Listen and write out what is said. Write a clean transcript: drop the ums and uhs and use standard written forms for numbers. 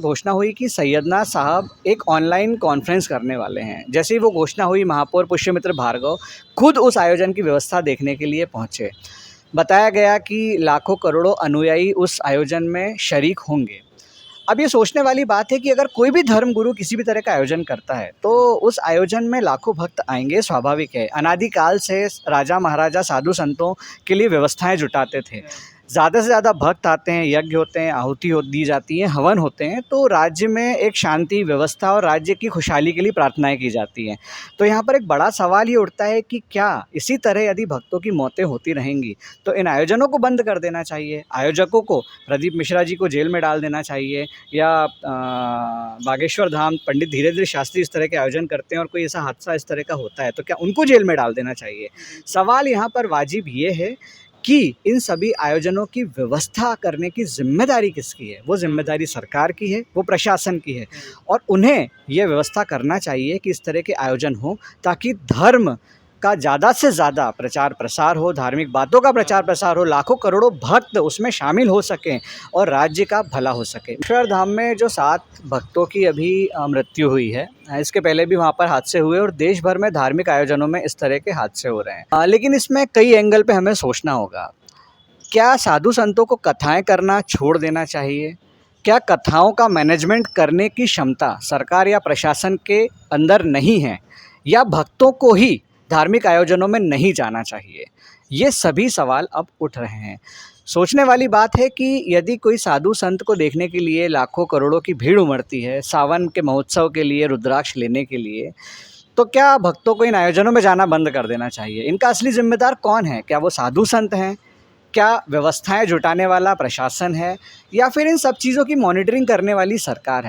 घोषणा हुई कि सैयदना साहब एक ऑनलाइन कॉन्फ्रेंस करने वाले हैं। जैसे ही वो घोषणा हुई, महापौर पुष्यमित्र भार्गव खुद उस आयोजन की व्यवस्था देखने के लिए पहुंचे। बताया गया कि लाखों करोड़ों अनुयायी उस आयोजन में शरीक होंगे। अब ये सोचने वाली बात है कि अगर कोई भी धर्मगुरु किसी भी तरह का आयोजन करता है तो उस आयोजन में लाखों भक्त आएंगे, स्वाभाविक है। अनादिकाल से राजा महाराजा साधु संतों के लिए व्यवस्थाएं जुटाते थे। ज़्यादा से ज़्यादा भक्त आते हैं, यज्ञ होते हैं, आहुति दी जाती है, हवन होते हैं, तो राज्य में एक शांति व्यवस्था और राज्य की खुशहाली के लिए प्रार्थनाएं की जाती हैं। तो यहाँ पर एक बड़ा सवाल ये उठता है कि क्या इसी तरह यदि भक्तों की मौतें होती रहेंगी तो इन आयोजनों को बंद कर देना चाहिए, आयोजकों को, प्रदीप मिश्रा जी को जेल में डाल देना चाहिए, या बागेश्वर धाम पंडित धीरेन्द्र शास्त्री इस तरह के आयोजन करते हैं और कोई ऐसा हादसा इस तरह का होता है तो क्या उनको जेल में डाल देना चाहिए। सवाल यहाँ पर वाजिब ये है कि इन सभी आयोजनों की व्यवस्था करने की जिम्मेदारी किसकी है। वो जिम्मेदारी सरकार की है, वो प्रशासन की है, और उन्हें ये व्यवस्था करना चाहिए कि इस तरह के आयोजन हो ताकि धर्म का ज़्यादा से ज़्यादा प्रचार प्रसार हो, धार्मिक बातों का प्रचार प्रसार हो, लाखों करोड़ों भक्त उसमें शामिल हो सकें और राज्य का भला हो सके। बागेश्वर धाम में जो 7 भक्तों की अभी मृत्यु हुई है, इसके पहले भी वहाँ पर हादसे हुए और देश भर में धार्मिक आयोजनों में इस तरह के हादसे हो रहे हैं। लेकिन इसमें कई एंगल पे हमें सोचना होगा। क्या साधु संतों को कथाएं करना छोड़ देना चाहिए? क्या कथाओं का मैनेजमेंट करने की क्षमता सरकार या प्रशासन के अंदर नहीं है, या भक्तों को ही धार्मिक आयोजनों में नहीं जाना चाहिए? ये सभी सवाल अब उठ रहे हैं। सोचने वाली बात है कि यदि कोई साधु संत को देखने के लिए लाखों करोड़ों की भीड़ उमड़ती है, सावन के महोत्सव के लिए रुद्राक्ष लेने के लिए, तो क्या भक्तों को इन आयोजनों में जाना बंद कर देना चाहिए? इनका असली जिम्मेदार कौन है? क्या वो साधु संत हैं? क्या व्यवस्थाएं जुटाने वाला प्रशासन है, या फिर इन सब चीज़ों की मॉनिटरिंग करने वाली सरकार है?